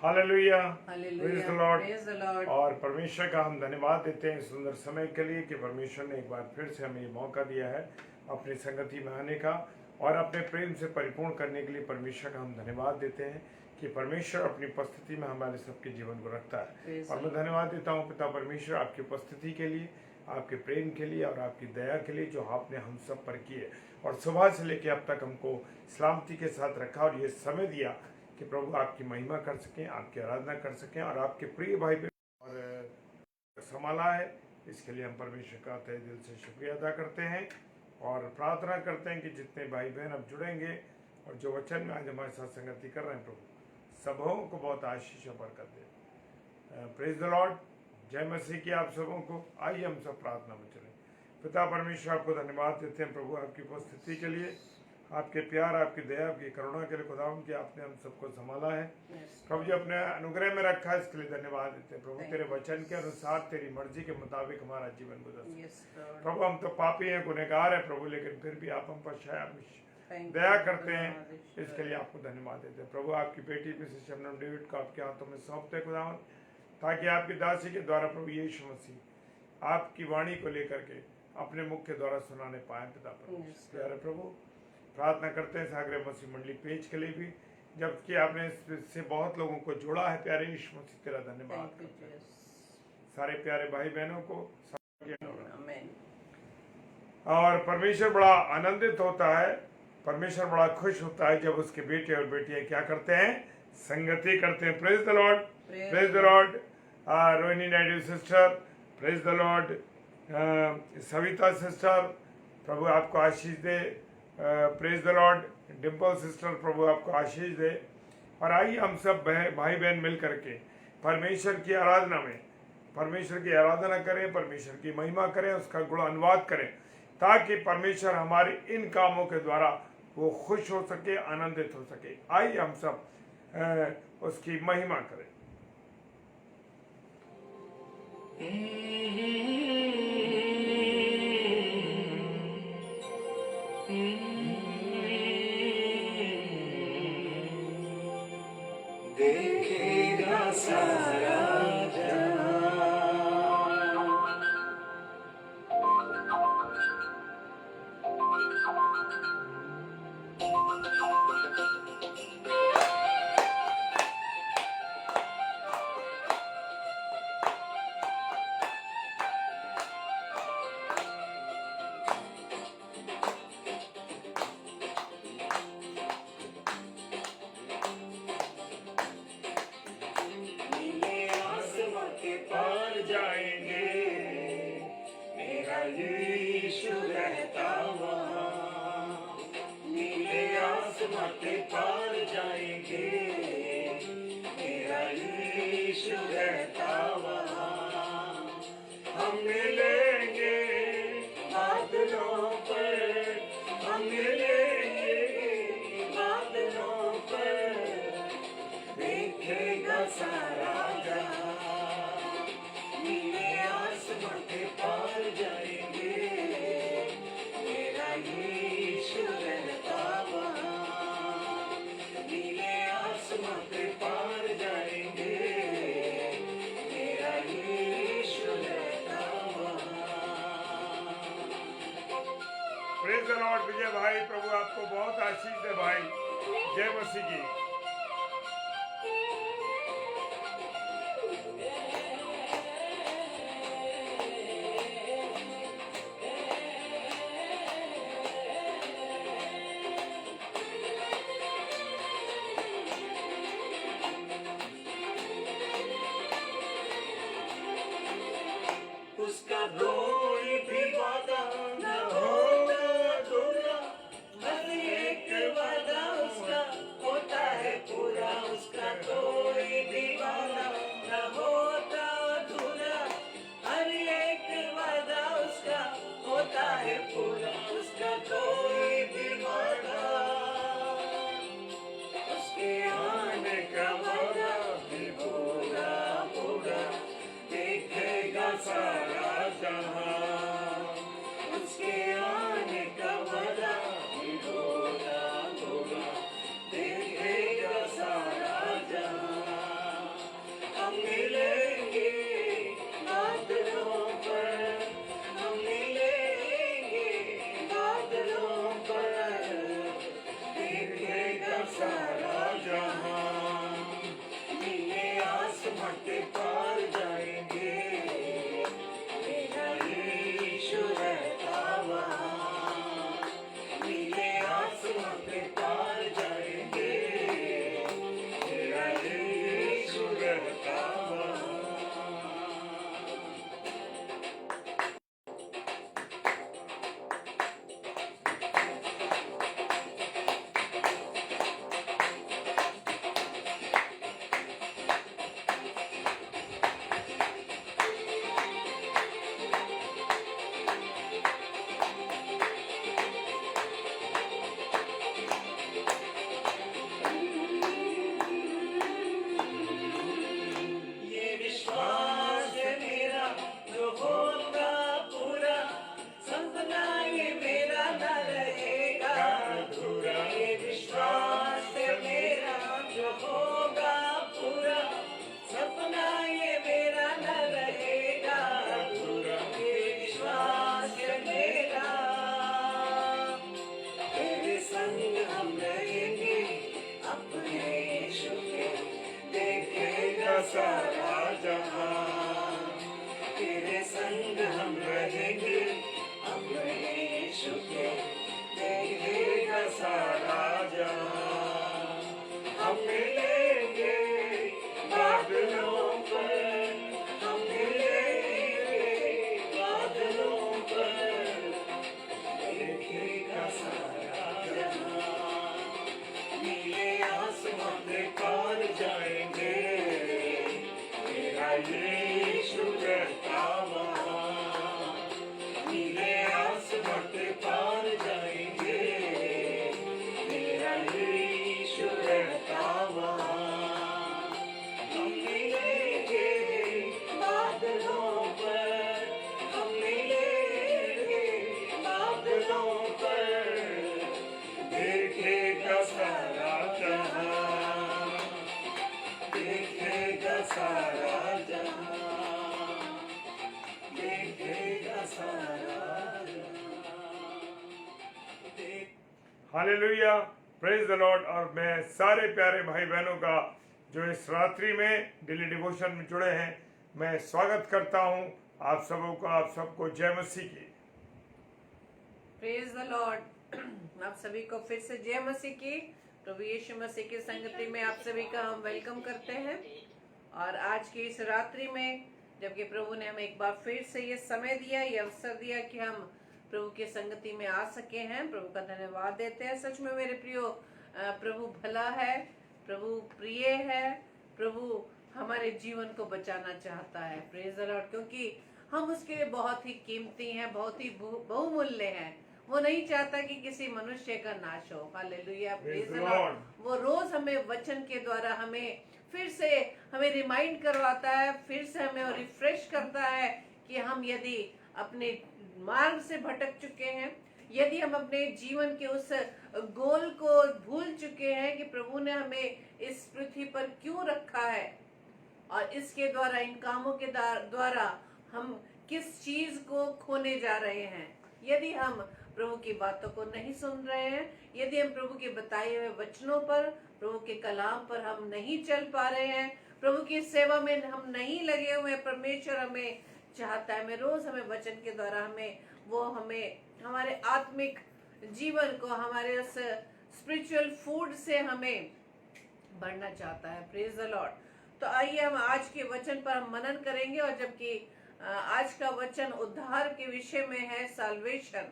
Hallelujah, Hallelujah. Praise the Praise the Lord. और परमेश्वर का हम धन्यवाद देते हैं इस सुंदर समय के लिए कि परमेश्वर ने एक बार फिर से हमें ये मौका दिया है अपनी संगति में आने का और अपने प्रेम से परिपूर्ण करने के लिए परमेश्वर का हम धन्यवाद देते हैं कि परमेश्वर अपनी उपस्थिति में हमारे सबके जीवन को रखता है। Praise और मैं धन्यवाद देता हूँ पिता परमेश्वर आपकी उपस्थिति के लिए, आपके प्रेम के लिए और आपकी दया के लिए जो आपने हम सब पर की है और सुबह से लेकर अब तक हमको सलामती के साथ रखा और ये समय दिया कि प्रभु आपकी महिमा कर सकें, आपकी आराधना कर सकें और आपके प्रिय भाई बहन और संभाला है। इसके लिए हम परमेश्वर का तहे दिल से शुक्रिया अदा करते हैं और प्रार्थना करते हैं कि जितने भाई बहन अब जुड़ेंगे और जो वचन में आज हमारे साथ संगति कर रहे हैं प्रभु सबों को बहुत आशीष और बरकत दे। प्रेज द लॉर्ड, जय मसीह की आप सबों को। आइए हम सब प्रार्थना में चलें। पिता परमेश्वर आपको धन्यवाद देते हैं प्रभु आपकी उपस्थिति के लिए, आपके प्यार, आपकी दया, आपकी करुणा के लिए खुदावंद कि आपने हम सबको संभाला है। प्रभु जी अपने अनुग्रह में रखा है, इसके लिए धन्यवाद देते हैं प्रभु। तेरे वचन के अनुसार तेरी मर्जी के मुताबिक हमारा जीवन गुजर। प्रभु हम तो पापी हैं, गुनहगार हैं प्रभु, लेकिन फिर भी आप हम पर दया करते हैं, इसके लिए आपको धन्यवाद देते हैं प्रभु। आपकी बेटी मिसेस शबनम डेविड को आपके हाथों में सौंपते खुदावंद, ताकि आपकी दासी के द्वारा प्रभु यीशु मसीह आपकी वाणी को लेकर के अपने मुख के द्वारा सुनाने पाए। पिता परमेश्वर प्यारे प्रभु प्रार्थना करते हैं सागरे मसीह मंडली पेज के लिए भी, जबकि आपने इससे बहुत लोगों को जोड़ा है। प्यारे यीशु मसीह तेरा धन्यवाद करते हैं। सारे प्यारे भाई बहनों को और परमेश्वर बड़ा आनंदित होता है, परमेश्वर बड़ा खुश होता है जब उसके बेटे और बेटियां क्या करते हैं, संगति करते हैं। Praise the Lord, praise the Lord. Rohini Naidu sister, praise the Lord. Savita sister, प्रभु आपको आशीष दे। Praise the Lord. Dimple sister, प्रभु आपको आशीष दे। और आइए हम सब भाई बहन मिल करके परमेश्वर की आराधना में परमेश्वर की आराधना करें, परमेश्वर की महिमा करें, उसका गुण अनुवाद करें, ताकि परमेश्वर हमारे इन कामों के द्वारा वो खुश हो सके, आनंदित हो सके। आइए हम सब उसकी महिमा करें। देखेगा सारा विजय भाई, प्रभु आपको बहुत आशीष दे भाई। जय मसीह की। उसका कोई भी वादा न हो सारा जहां सारा जहां, तेरे संग हम रहेंगे, अपने यीशु के देखेगा सारा जहां। हम मिलेंगे बादलों पर, हम मिलेंगे बादलों पर, देखेगा सारा जहां। नीले आसमां पे पार जाएंगे, मेरा यीशु रहता वहाँ। नीले आसमां पे पार जाएंगे, मेरा यीशु रहता वहाँ। हम मिलेंगे बादलों पर, हम मिलेंगे बादलों पर, देखेगा सारा जहां, देखेगा सारा जहां, देखेगा सारा जहां। Hallelujah, praise the Lord. और मैं सारे प्यारे भाई बहनों का जो इस रात्रि में डेली डिवोशन में जुड़े हैं, मैं स्वागत करता हूं आप सबों का, आप सबको जय मसीह की। Praise the Lord. आप सभी को फिर से जय मसीह की। प्रभु यीशु मसीह की संगति में आप सभी का हम वेलकम करते हैं। और आज की इस रात्रि में जबकि प्रभु ने हमें एक बार फिर से ये समय दिया, ये अवसर दिया कि हम प्रभु की संगति में आ सके हैं, प्रभु का धन्यवाद देते हैं। सच में मेरे प्रियो, प्रभु भला है, प्रभु प्रिय है, प्रभु हमारे जीवन को बचाना चाहता है। Praise the Lord. क्योंकि हम उसके लिए बहुत ही कीमती हैं, बहुत ही बहुमूल्य हैं। वो नहीं चाहता कि किसी मनुष्य का नाश हो। Hallelujah, praise the Lord. वो रोज हमें वचन के द्वारा हमें फिर से हमें रिमाइंड करवाता है, फिर से हमें रिफ्रेश करता है कि हम यदि अपने मार्ग से भटक चुके हैं, यदि हम अपने जीवन के उस गोल को भूल चुके हैं कि प्रभु ने हमें इस पृथ्वी पर क्यों रखा है और इसके द्वारा, इन कामों के द्वारा हम किस चीज को खोने जा रहे हैं, यदि हम प्रभु की बातों को नहीं सुन रहे हैं, यदि हम प्रभु के बताए हुए वचनों पर, प्रभु के कलाम पर हम नहीं चल पा रहे हैं, प्रभु की सेवा में हम नहीं लगे हुए, परमेश्वर हमें चाहता है, हमें रोज हमें वचन के द्वारा हमें हमारे आत्मिक जीवन को, हमारे उस स्पिरिचुअल फूड से हमें बढ़ना चाहता है। Praise the Lord. तो आइए हम आज के वचन पर हम मनन करेंगे। और जबकि आज का वचन उद्धार के विषय में है, साल्वेशन।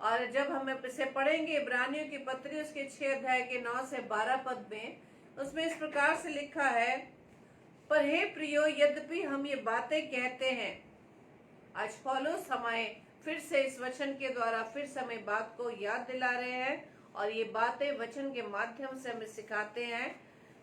और जब हम इसे पढ़ेंगे इब्रानियों की पत्री उसके 6 अध्याय के 9 से 12 पद में, उसमें इस प्रकार से लिखा है, पर हे प्रियो, यद्यपि हम ये बातें कहते हैं। आज पौलुस हमें फिर से इस वचन के द्वारा फिर से हमें बात को याद दिला रहे हैं और ये बातें वचन के माध्यम से हमें सिखाते हैं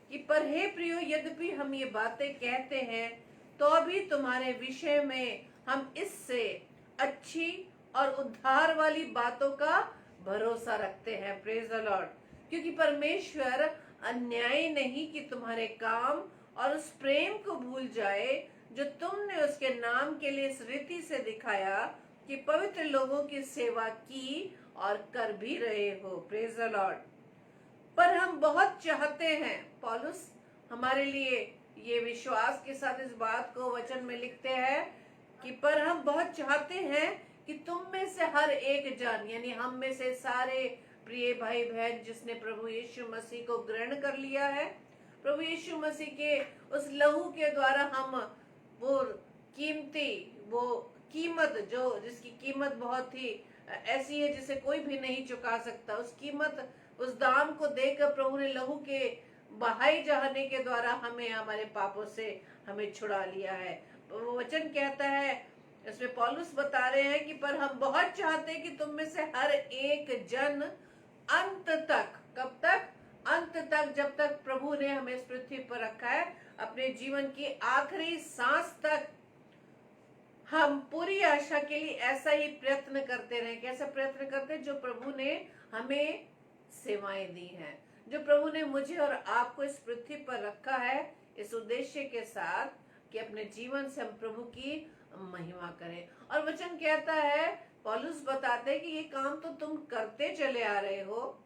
कि पर हे प्रियो, यद्यपि हम ये बातें कहते हैं तो भी तुम्हारे विषय में हम इससे अच्छी और उद्धार वाली बातों का भरोसा रखते हैं। Praise the Lord. क्योंकि परमेश्वर अन्यायी नहीं कि तुम्हारे काम और उस प्रेम को भूल जाए जो तुमने उसके नाम के लिए इस रीति से दिखाया कि पवित्र लोगों की सेवा की और कर भी रहे हो। Praise the Lord. पर हम बहुत चाहते हैं, पौलुस हमारे लिए ये विश्वास के साथ इस बात को वचन में लिखते हैं कि पर हम बहुत चाहते हैं कि तुम में से हर एक जन, यानी हम में से सारे प्रिय भाई बहन जिसने प्रभु यीशु मसीह को ग्रहण कर लिया है, प्रभु यीशु मसीह के उस लहू के द्वारा हम वो कीमत जिसकी कीमत बहुत ही ऐसी है जिसे कोई भी नहीं चुका सकता, उस कीमत, उस दाम को देकर प्रभु ने लहू के बहाई जाने के द्वारा हमें हमारे पापों से हमें छुड़ा लिया है। वो वचन कहता है, इसमें पौलुस बता रहे हैं कि पर हम बहुत चाहते हैं कि तुम में से हर एक जन अंत तक, कब तक? अंत तक, जब तक प्रभु ने हमें इस पृथ्वी पर रखा है, अपने जीवन की आखिरी सांस तक हम पूरी आशा के लिए ऐसा ही प्रयत्न करते रहे। कैसा प्रयत्न करते हैं? जो प्रभु ने हमें सेवाएं दी हैं, जो प्रभु ने मुझे और आपको इस पृथ्वी पर रखा है, इस उद्देश्य के साथ कि अपने जीवन से हम प्रभु की महिमा करें। और वचन कहता है, पौलुस बताते हैं कि ये काम तो तुम करते चले आ रहे हो,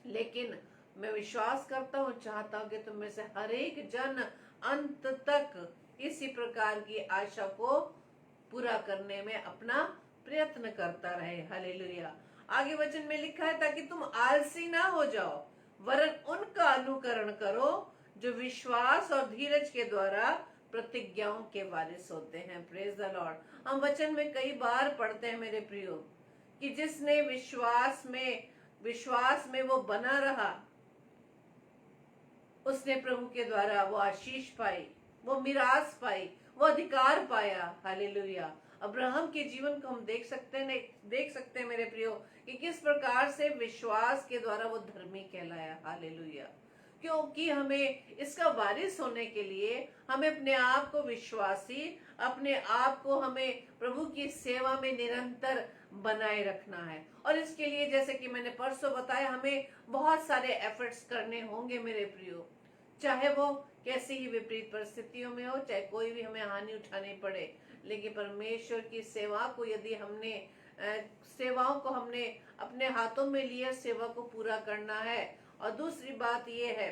लेकिन मैं विश्वास करता हूँ, चाहता हूँ कि तुम में से हर एक जन अंत तक इसी प्रकार की आशा को पूरा करने में अपना प्रयत्न करता रहे। हालेलुया। आगे वचन में लिखा है, ताकि तुम आलसी ना हो जाओ, वरन उनका अनुकरण करो जो विश्वास और धीरज के द्वारा प्रतिज्ञाओं के वारिस होते हैं। Praise the Lord. हम वचन में कई बार पढ़ते हैं मेरे प्रियो, कि जिसने विश्वास में वो बना रहा, उसने प्रभु के द्वारा वो आशीष पाई, वो मिरास पाई, वो अधिकार पाया। हालेलुया। अब्राहम के जीवन को हम देख सकते हैं मेरे प्रियो, कि किस प्रकार से विश्वास के द्वारा वो धर्मी कहलाया। हालेलुया। क्योंकि हमें इसका वारिस होने के लिए हमें अपने आप को विश्वासी, अपने आप को हमें प्रभु की सेवा में निरंतर बनाए रखना है। और इसके लिए, जैसे कि मैंने परसों बताया, हमें बहुत सारे एफर्ट्स करने होंगे मेरे प्रियो, चाहे वो कैसी ही विपरीत परिस्थितियों में हो, चाहे कोई भी हमें हानि उठानी पड़े, लेकिन परमेश्वर की सेवा को यदि सेवाओं को हमने अपने हाथों में लिए, सेवा को पूरा करना है। और दूसरी बात यह है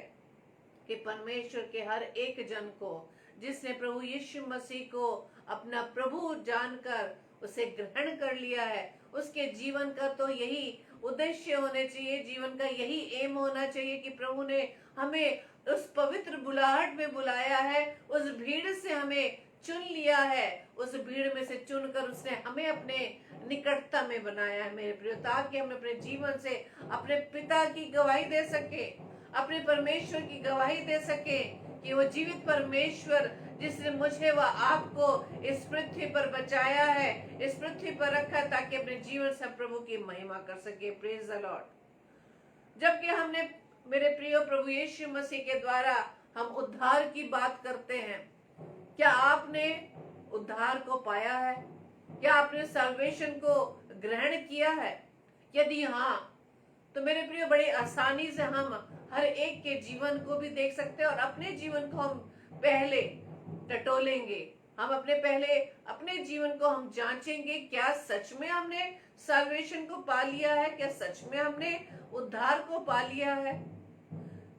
कि परमेश्वर के हर एक जन को, जिसने प्रभु यीशु मसीह को अपना प्रभु जानकर उसे ग्रहण कर लिया है, उसके जीवन का तो यही उद्देश्य होने चाहिए, जीवन का यही एम होना चाहिए कि प्रभु ने हमें उस पवित्र बुलाहट में बुलाया है, उस भीड़ से हमें चुन लिया है, उस भीड़ में से चुनकर उसने हमें अपने निकटता में बनाया है मेरे प्रिय, ताकि हम अपने जीवन से अपने पिता की गवाही दे सके, अपने परमेश्वर की गवाही दे सके कि वो जीवित परमेश्वर जिसने मुझे व आपको इस पृथ्वी पर बचाया है, इस पृथ्वी पर रखा, ताकि अपने जीवन से प्रभु की महिमा कर सके। Praise the Lord. जबकि हमने मेरे प्रिय प्रभु यीशु मसीह के द्वारा हम उद्धार की बात करते हैं, क्या आपने उद्धार को पाया है? क्या आपने सल्वेशन को ग्रहण किया है? यदि हाँ, तो मेरे प्रिय बड़ी आसानी से हम हर एक के जीवन को भी देख सकते हैं और अपने जीवन को हम पहले टटोलेंगे। हम अपने जीवन को हम जांचेंगे, क्या सच में हमने सल्वेशन को पा लिया है? क्या सच में हमने उद्धार को पा लिया है?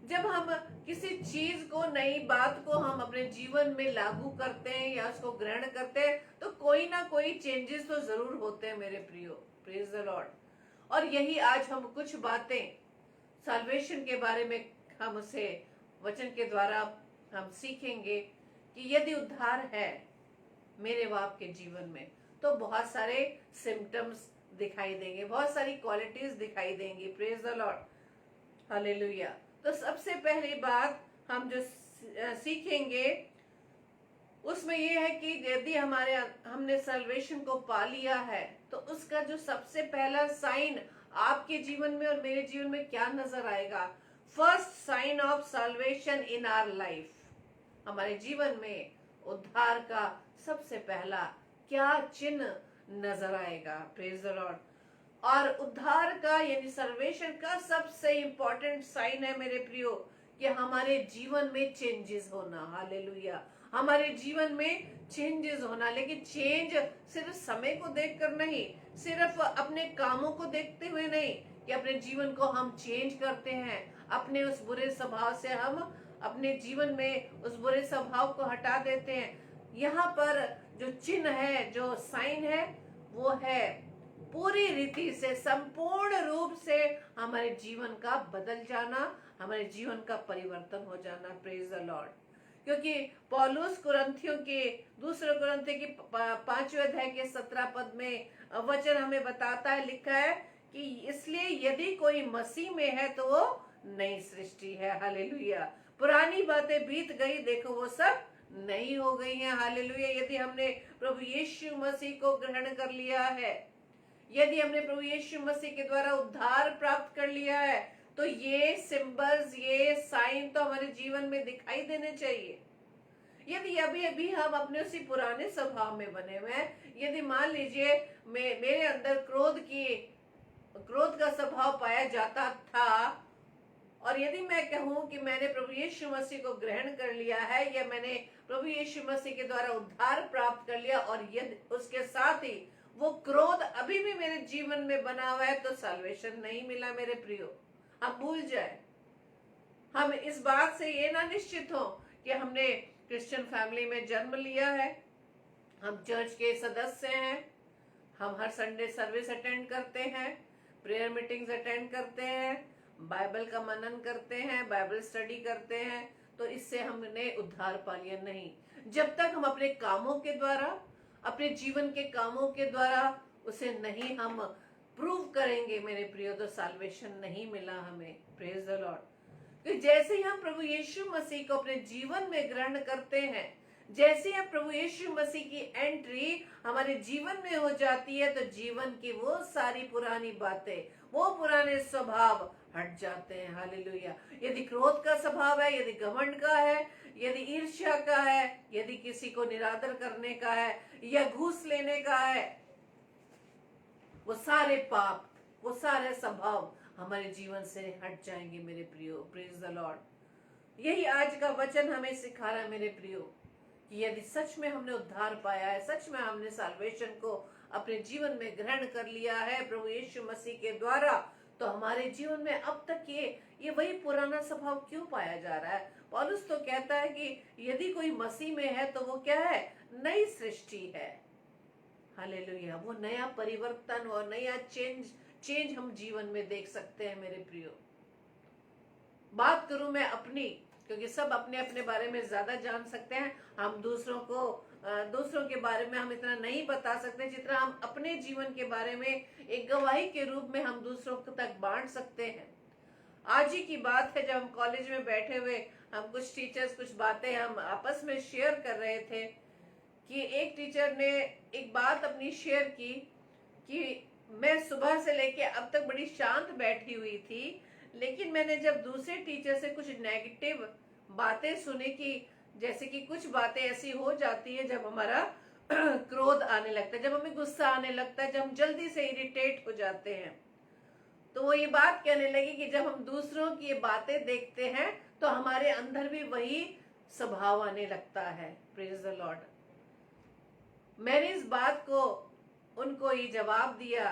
जब हम किसी चीज को, नई बात को हम अपने जीवन में लागू करते हैं या उसको ग्रहण करते हैं, तो कोई ना कोई चेंजेस तो जरूर होते हैं मेरे प्रियो। Praise the Lord. और यही आज हम कुछ बातें सल्वेशन के बारे में हम उसे वचन के द्वारा हम सीखेंगे कि यदि उद्धार है मेरे व आपके जीवन में, तो बहुत सारे सिम्टम्स दिखाई देंगे, बहुत सारी क्वालिटीज दिखाई देंगी। Praise the Lord. हालेलुया। तो सबसे पहली बात हम जो सीखेंगे उसमें यह है कि यदि हमने सल्वेशन को पा लिया है, तो उसका जो सबसे पहला साइन आपके जीवन में और मेरे जीवन में क्या नजर आएगा? First sign of salvation in our life, हमारे जीवन में उद्धार का सबसे पहला क्या चिन्ह नजर आएगा? Praise the Lord. और उद्धार का यानी सल्वेशन का सबसे इंपॉर्टेंट साइन है मेरे प्रियो कि हमारे जीवन में चेंजेस होना। हालेलुया। हमारे जीवन में चेंजेस होना, लेकिन चेंज सिर्फ समय को देखकर नहीं, सिर्फ अपने कामों को देखते हुए नहीं, कि अपने जीवन को हम चेंज करते हैं, अपने उस बुरे स्वभाव से हम अपने जीवन में उस बुरे स्वभाव को हटा देते हैं। यहाँ पर जो चिन्ह है, जो साइन है, वो है पूरी रीति से, संपूर्ण रूप से हमारे जीवन का बदल जाना, हमारे जीवन का परिवर्तन हो जाना। Praise the Lord. क्योंकि पौलुस दूसरे कुरिन्थियों की 5वें अध्याय के 17 पद में वचन हमें बताता है, लिखा है कि इसलिए यदि कोई मसीह में है तो वो नई सृष्टि है। हालेलुया। पुरानी बातें बीत गई, देखो वो सब नई हो गई हैं। हालेलुया। यदि हमने प्रभु यीशु मसीह को ग्रहण कर लिया है, यदि हमने प्रभु यीशु मसीह के द्वारा उद्धार प्राप्त कर लिया है, तो ये सिंबल्स, ये साइन तो हमारे जीवन में दिखाई देने चाहिए। यदि अभी हम अपने उसी पुराने स्वभाव में बने हुए हैं, यदि मान लीजिए मेरे अंदर क्रोध का स्वभाव पाया जाता था, और यदि मैं कहूं कि मैंने प्रभु यीशु मसीह को ग्रहण कर लिया है, या मैंने प्रभु यीशु मसीह के द्वारा उद्धार प्राप्त कर लिया, और यदि उसके साथ ही वो क्रोध अभी भी मेरे जीवन में बना हुआ है, तो सल्वेशन नहीं मिला मेरे प्रियो। हम भूल जाए, हम इस बात से ये ना निश्चित हो कि हमने क्रिश्चियन फैमिली में जन्म लिया है, हम चर्च के सदस्य हैं, हम हर संडे सर्विस अटेंड करते हैं, प्रेयर मीटिंग्स अटेंड करते हैं, बाइबल का मनन करते हैं, बाइबल स्टडी करते हैं, तो इससे हमने उद्धार पा लिया नहीं। जब तक हम अपने कामों के द्वारा, अपने जीवन के कामों के द्वारा उसे नहीं हम प्रूव करेंगे मेरे प्रियो, तो साल्वेशन नहीं मिला हमें। Praise the Lord. तो जैसे ही हम प्रभु यीशु मसीह को अपने जीवन में ग्रहण करते हैं, जैसे ही प्रभु यीशु मसीह की एंट्री हमारे जीवन में हो जाती है, तो जीवन की वो सारी पुरानी बातें, वो पुराने स्वभाव हट जाते हैं। हालेलुया। यदि क्रोध का स्वभाव है, यदि घमंड का है, यदि ईर्ष्या का है, यदि किसी को निरादर करने का है या घूस लेने का है, वो सारे पाप, वो सारे स्वभाव हमारे जीवन से हट जाएंगे मेरे प्रियो। Praise the Lord. यही आज का वचन हमें सिखा रहा है मेरे प्रियो, कि यदि सच में हमने उद्धार पाया है, सच में हमने साल्वेशन को अपने जीवन में ग्रहण कर लिया है प्रभु यीशु मसीह के द्वारा, तो हमारे जीवन में अब तक ये वही पुराना स्वभाव क्यों पाया जा रहा है? पौलुस तो कहता है कि यदि कोई मसीह में है तो वो क्या है? नई सृष्टि है। हालेलुया। वो नया परिवर्तन और नया चेंज हम जीवन में देख सकते हैं मेरे प्रियो। बात करूं मैं अपनी, क्योंकि सब अपने अपने बारे में ज्यादा जान सकते हैं, हम दूसरों के बारे में हम इतना नहीं बता सकते जितना हम अपने जीवन के बारे में एक गवाही के रूप में हम दूसरों तक बांट सकते हैं। आज ही की बात है, जब हम कॉलेज में बैठे हुए हम कुछ टीचर्स कुछ बातें हम आपस में शेयर कर रहे थे, कि एक टीचर ने एक बात अपनी शेयर की कि मैं सुबह से लेके अब तक बड़ी शांत बैठी हुई थी, लेकिन मैंने जब दूसरे टीचर से कुछ नेगेटिव बातें सुनी, कि जैसे कि कुछ बातें ऐसी हो जाती है जब हमारा क्रोध आने लगता है, जब हमें गुस्सा आने लगता है, जब हम जल्दी से इरिटेट हो जाते हैं, तो वो ये बात कहने लगी कि जब हम दूसरों की ये बातें देखते हैं तो हमारे अंदर भी वही स्वभाव आने लगता है। Praise the Lord. मैंने इस बात को उनको ये जवाब दिया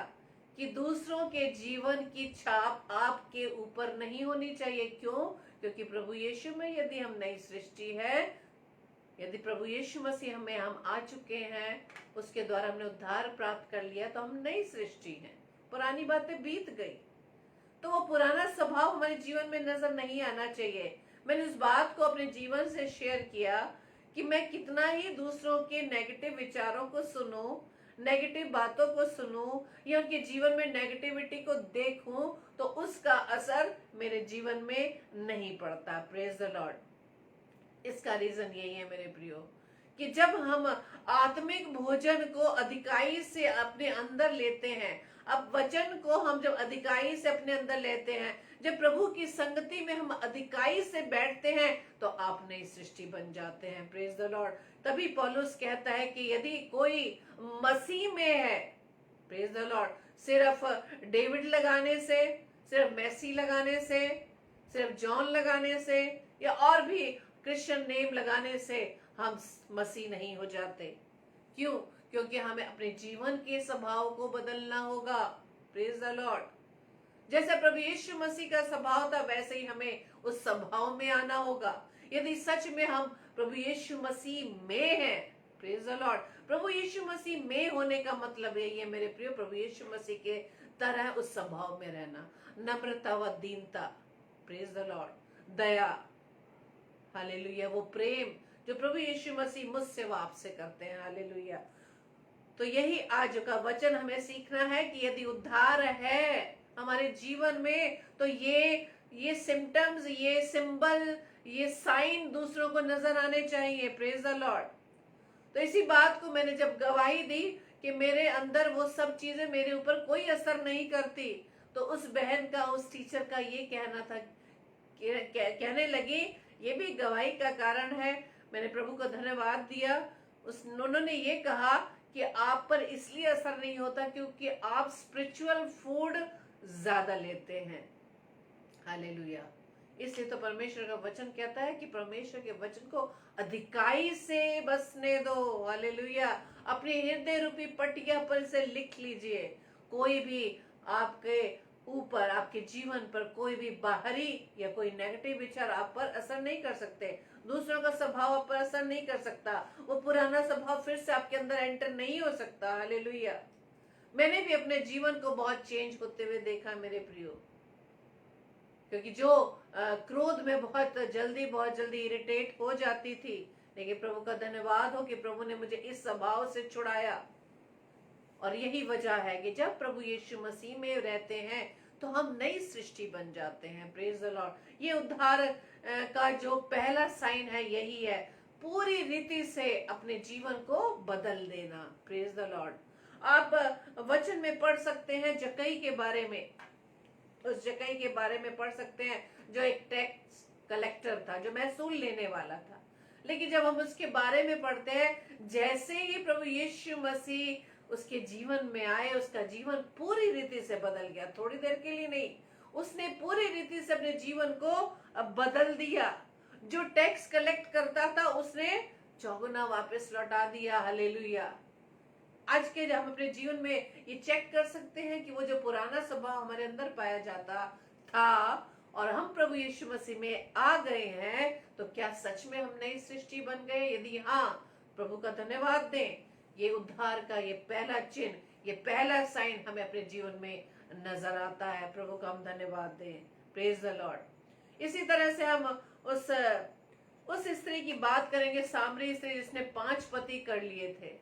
कि दूसरों के जीवन की छाप आपके ऊपर नहीं होनी चाहिए। क्यों? क्योंकि प्रभु यीशु में यदि हम नई सृष्टि है, यदि प्रभु यीशु मसीह में हम आ चुके हैं, उसके द्वारा हमने उद्धार प्राप्त कर लिया, तो हम नई सृष्टि हैं। पुरानी बातें बीत गई, तो वो पुराना स्वभाव हमारे जीवन में नजर नहीं आना चाहिए। मैंने उस बात को अपने जीवन से शेयर किया कि मैं कितना ही दूसरों के नेगेटिव विचारों को सुनूं, नेगेटिव बातों को सुनूं या उनके जीवन में नेगेटिविटी को देखूं, तो उसका असर मेरे जीवन में नहीं पड़ता। Praise the Lord. इसका रीजन यही है मेरे प्रियो, कि जब हम आत्मिक भोजन को अधिकाई से अपने अंदर लेते हैं, अब वचन को हम जब अधिकाई से अपने अंदर लेते हैं, जब प्रभु की संगति में हम अधिकाई से बैठते हैं, तो आप नई सृष्टि बन जाते हैं। Praise the Lord. तभी पौलुस कहता है कि यदि कोई मसीह में है, प्रेज द लॉर्ड, सिर्फ डेविड लगाने से, सिर्फ मैसी लगाने से, सिर्फ जॉन लगाने से या और भी क्रिश्चियन नेम लगाने से हम मसीह नहीं हो जाते। क्यों? क्योंकि हमें अपने जीवन के स्वभाव को बदलना होगा। Praise the Lord. जैसे प्रभु यीशु मसीह का स्वभाव था, वैसे ही हमें उस स्वभाव में आना होगा। यदि सच में हम प्रभु यीशु मसीह में हैं, प्रेज द लॉर्ड। प्रभु यीशु मसीह में होने का मतलब यही है मेरे प्रियो, प्रभु यीशु मसीह के तरह उस स्वभाव में रहना, नम्रता व दीनता, praise the Lord, Daya, hallelujah, वो प्रेम जो प्रभु यीशु मसीह मुझसे व आपसे करते हैं। हालेलुया। तो यही आज का वचन हमें सीखना है कि यदि उद्धार है हमारे जीवन में, तो ये सिम्टम्स, ये सिंबल, ये साइन दूसरों को नजर आने चाहिए। Praise the Lord. तो इसी बात को मैंने जब गवाही दी कि मेरे अंदर वो सब चीजें मेरे ऊपर कोई असर नहीं करती, तो उस बहन का, उस टीचर का ये कहना था, कहने लगी, ये भी गवाही का कारण है। मैंने प्रभु को धन्यवाद दिया। उन्होंने ये कहा कि आप पर इसलिए असर नहीं होता क्योंकि आप स्पिरिचुअल फूड ज्यादा लेते हैं। हालेलुया। इसलिए तो परमेश्वर का वचन कहता है कि परमेश्वर के वचन को अधिकाई से बसने दो। हालेलुया। अपने हृदय रूपी पटिया पर से लिख लीजिए। कोई भी आपके ऊपर, आपके जीवन पर कोई भी बाहरी या कोई नेगेटिव विचार आप पर असर नहीं कर सकते। दूसरों का स्वभाव आप पर असर नहीं कर सकता। वो पुराना स्वभाव फिर से आपके अंदर एंटर नहीं हो सकता। हालेलुया। मैंने भी अपने जीवन को बहुत चेंज होते हुए देखा मेरे प्रियो, क्योंकि जो क्रोध में बहुत जल्दी इरिटेट हो जाती थी, लेकिन प्रभु का धन्यवाद हो कि प्रभु ने मुझे इस स्वभाव से छुड़ाया। और यही वजह है कि जब प्रभु यीशु मसीह में रहते हैं तो हम नई सृष्टि बन जाते हैं। Praise the Lord. ये उद्धार का जो पहला साइन है यही है, पूरी रीति से अपने जीवन को बदल देना। Praise the Lord. आप वचन में पढ़ सकते हैं जक्कई के बारे में, उस जक्कई के बारे में पढ़ सकते हैं जो एक टैक्स कलेक्टर था, जो महसूल लेने वाला था। लेकिन जब हम उसके बारे में पढ़ते हैं, जैसे ही प्रभु यीशु मसीह उसके जीवन में आए, उसका जीवन पूरी रीति से बदल गया। थोड़ी देर के लिए नहीं, उसने पूरी रीति से अपने जीवन को बदल दिया। जो टैक्स कलेक्ट करता था उसने चौगुना वापस लौटा दिया। हालेलुया। आज के जब हम अपने जीवन में ये चेक कर सकते हैं कि वो जो पुराना स्वभाव हमारे अंदर पाया जाता था और हम प्रभु यीशु मसीह में आ गए हैं, तो क्या सच में हम नई सृष्टि बन गए? यदि हाँ, प्रभु का धन्यवाद दें। ये उद्धार का ये पहला चिन्ह, ये पहला साइन हमें अपने जीवन में नजर आता है। प्रभु का हम धन्यवाद दें। Praise the Lord. इसी तरह से हम उस स्त्री की बात करेंगे, सामरी स्त्री जिसने 5 पति कर लिए थे।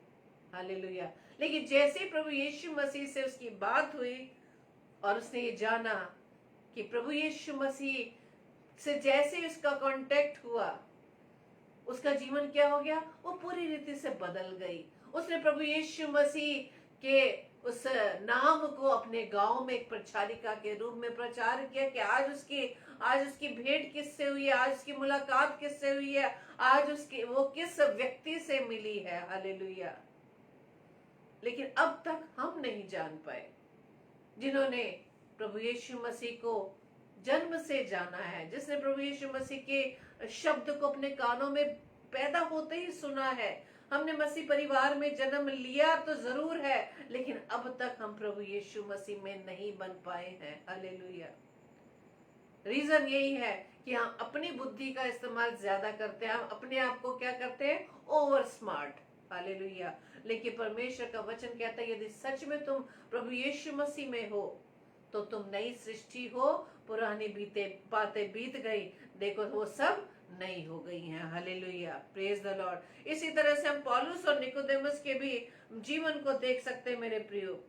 हालेलुया। लेकिन जैसे ही प्रभु यीशु मसीह से उसकी बात हुई और उसने ये जाना कि प्रभु यीशु मसीह से जैसे ही उसका कांटेक्ट हुआ, उसका जीवन क्या हो गया? वो पूरी रीति से बदल गई। उसने प्रभु यीशु मसीह के उस नाम को अपने गांव में एक प्रचारिका के रूप में प्रचार किया कि आज उसकी भेंट किससे हुई है, आज उसकी मुलाकात किससे हुई है, आज वो किस व्यक्ति से मिली है। हालेलुया। लेकिन अब तक हम नहीं जान पाए, जिन्होंने प्रभु यीशु मसीह को जन्म से जाना है, जिसने प्रभु यीशु मसीह के शब्द को अपने कानों में पैदा होते ही सुना है। हमने मसीह परिवार में जन्म लिया तो जरूर है, लेकिन अब तक हम प्रभु यीशु मसीह में नहीं बन पाए हैं। हालेलुया। रीजन यही है कि हम अपनी बुद्धि का इस्तेमाल ज्यादा करते हैं, हम अपने आप को क्या करते हैं? Over smart. हालेलुया। लेकिन परमेश्वर का वचन कहता है, यदि सच में तुम प्रभु यीशु मसीह में हो तो तुम नई सृष्टि हो, पुरानी बातें बीत गई, देखो वो सब नई हो गई हैं। हालेलुया। Praise the Lord. इसी तरह से हम पौलुस और निकोदेमुस के भी जीवन को देख सकते हैं मेरे प्रियो,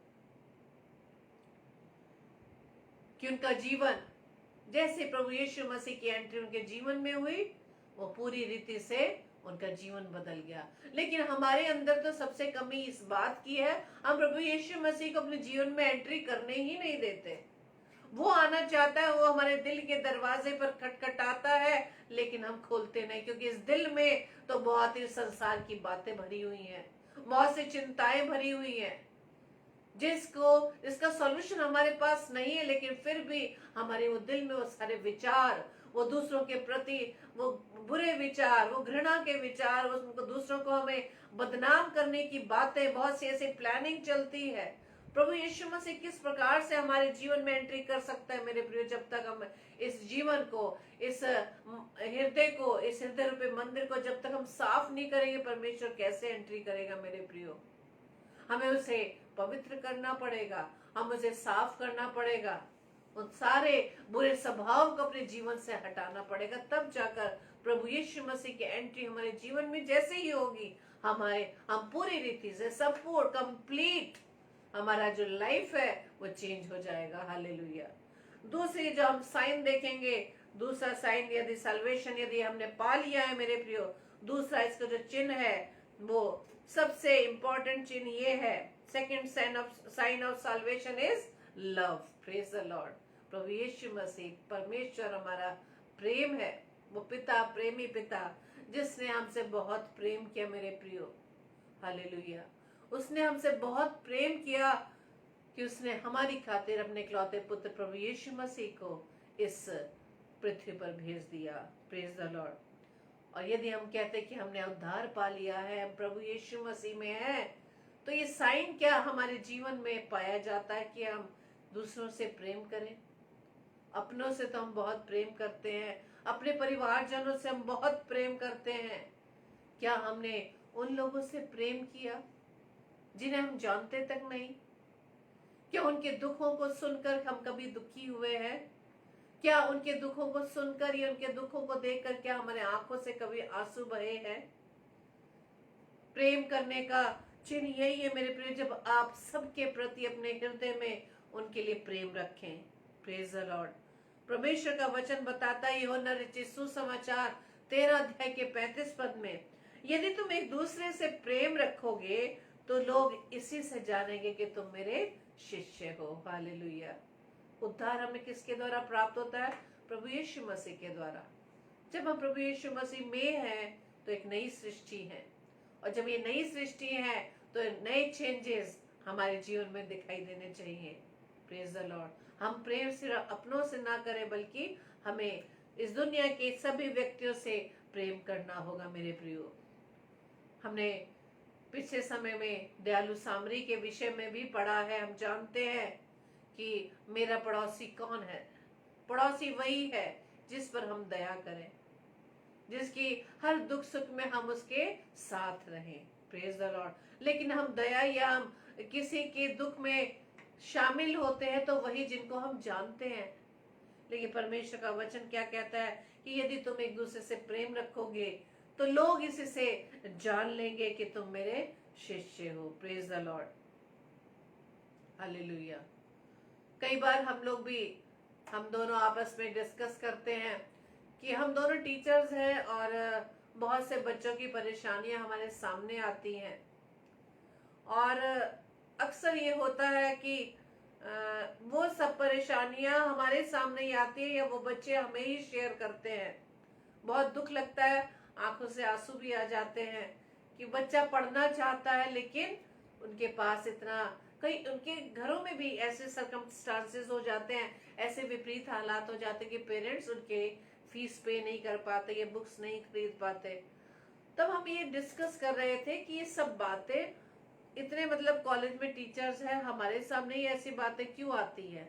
कि उनका जीवन जैसे प्रभु यीशु मसीह की एंट्री उनके जीवन में हुई, वो पूरी रीति से उनका जीवन बदल गया। लेकिन हमारे अंदर तो सबसे कमी इस बात की है, हम प्रभु यीशु मसीह को अपने जीवन में एंट्री करने ही नहीं देते। वो आना चाहता है, वो हमारे दिल के दरवाजे पर खटखटाता है, लेकिन हम खोलते नहीं, क्योंकि इस दिल में तो बहुत ही संसार की बातें भरी हुई हैं, बहुत सी चिंताएं भरी हुई हैं, इसका सॉल्यूशन हमारे पास नहीं है। लेकिन फिर भी हमारे वो दिल में वो सारे विचार, वो दूसरों के प्रति वो बुरे विचार, वो घृणा के विचार, वो दूसरों को हमें बदनाम करने की बातें, बहुत सी ऐसी प्लानिंग चलती है। प्रभु यीशु मसीह किस प्रकार से हमारे जीवन में एंट्री कर सकता है मेरे प्रिय? जब तक हम इस जीवन को, इस हृदय रूपी मंदिर को जब तक हम साफ नहीं करेंगे, परमेश्वर कैसे एंट्री करेगा मेरे प्रियो? हमें उसे पवित्र करना पड़ेगा, हम उसे साफ करना पड़ेगा, उन सारे बुरे स्वभाव को अपने जीवन से हटाना पड़ेगा। तब जाकर प्रभु यीशु मसीह की एंट्री हमारे जीवन में जैसे ही होगी, हम पूरी रीति से संपूर्ण कंप्लीट हमारा जो लाइफ है वो चेंज हो जाएगा। हालेलुया। दूसरी जो हम साइन देखेंगे, दूसरा साइन, यदि सल्वेशन यदि हमने पा लिया है मेरे प्रियो, दूसरा इसका जो चिन्ह है वो सबसे इंपॉर्टेंट चिन्ह ये है, second sign of salvation is love. Praise the Lord. प्रभु यीशु मसीह, परमेश्वर हमारा प्रेम है, वो पिता, प्रेमी पिता, जिसने हमसे बहुत प्रेम किया मेरे प्रियो। हालेलुया। उसने हमसे बहुत प्रेम किया कि उसने हमारी खातिर अपने इकलौते पुत्र प्रभु यीशु मसीह को इस पृथ्वी पर भेज दिया। Praise the Lord. और यदि हम कहते हैं कि हमने उद्धार पा लिया है, हम प्रभु यीशु मसीह में हैं, तो ये साइन क्या हमारे जीवन में पाया जाता है कि हम दूसरों से प्रेम करें। अपनों से तो हम बहुत प्रेम करते हैं, अपने परिवारजनों से हम बहुत प्रेम करते हैं। क्या हमने उन लोगों से प्रेम किया जिन्हें हम जानते तक नहीं? क्या उनके दुखों को सुनकर हम कभी दुखी हुए हैं? क्या उनके दुखों को सुनकर या उनके दुखों को देखकर क्या हमारे आंखों से कभी आंसू बहे हैं? प्रेम करने का चिन्ह यही है मेरे प्रिय, जब आप सबके प्रति अपने हृदय में उनके लिए प्रेम रखें। Praise the Lord. परमेश्वर का वचन बताता है यूहन्ना रचित सुसमाचार 13 अध्याय के 35 पद में, यदि तुम एक दूसरे से प्रेम रखोगे तो लोग इसी से जानेंगे कि तुम मेरे शिष्य हो। हालेलुया। उद्धार हमें किसके द्वारा प्राप्त होता है? प्रभु यीशु मसीह के द्वारा। जब हम प्रभु यीशु मसीह में हैं तो एक नई सृष्टि है, और जब ये नई सृष्टि है तो नए चेंजेस हमारे जीवन में दिखाई देने चाहिए। Praise the Lord. हम प्रेम सिर्फ अपनों से ना करें, बल्कि हमें इस दुनिया के सभी व्यक्तियों से प्रेम करना होगा। मेरे प्रियो, हमने पिछले समय में दयालु सामरी के विषय में भी पढ़ा है। हम जानते हैं कि मेरा पड़ोसी कौन है। पड़ोसी वही है जिस पर हम दया करें, जिसकी हर दुख सुख में हम उसके साथ रहें। Praise the Lord. लेकिन हम दया या हम किसी के दुख में शामिल होते हैं तो वही जिनको हम जानते हैं। लेकिन परमेश्वर का वचन क्या कहता है कि यदि तुम एक दूसरे से प्रेम रखोगे तो लोग इससे जान लेंगे कि तुम मेरे शिष्य हो। Praise the Lord. हालेलुया। कई बार हम दोनों आपस में डिस्कस करते हैं कि हम दोनों टीचर्स हैं और बहुत से बच्चों की परेशानियां हमारे सामने आती हैं, और अक्सर ये होता है कि वो सब परेशानियां हमारे सामने ही आती है या वो बच्चे हमें ही शेयर करते हैं। बहुत दुख लगता है, आंखों से आंसू भी आ जाते हैं कि बच्चा पढ़ना चाहता है लेकिन उनके पास इतना, कई उनके घरों में भी ऐसे सर्कमस्टांसेस हो जाते हैं, ऐसे विपरीत हालात हो जाते हैं कि पेरेंट्स उनके फीस पे नहीं कर पाते, ये बुक्स नहीं खरीद पाते। तब हम ये डिस्कस कर रहे थे कि ये सब बातें इतने, मतलब कॉलेज में टीचर्स हैं, हमारे सामने ही ऐसी बातें क्यों आती है?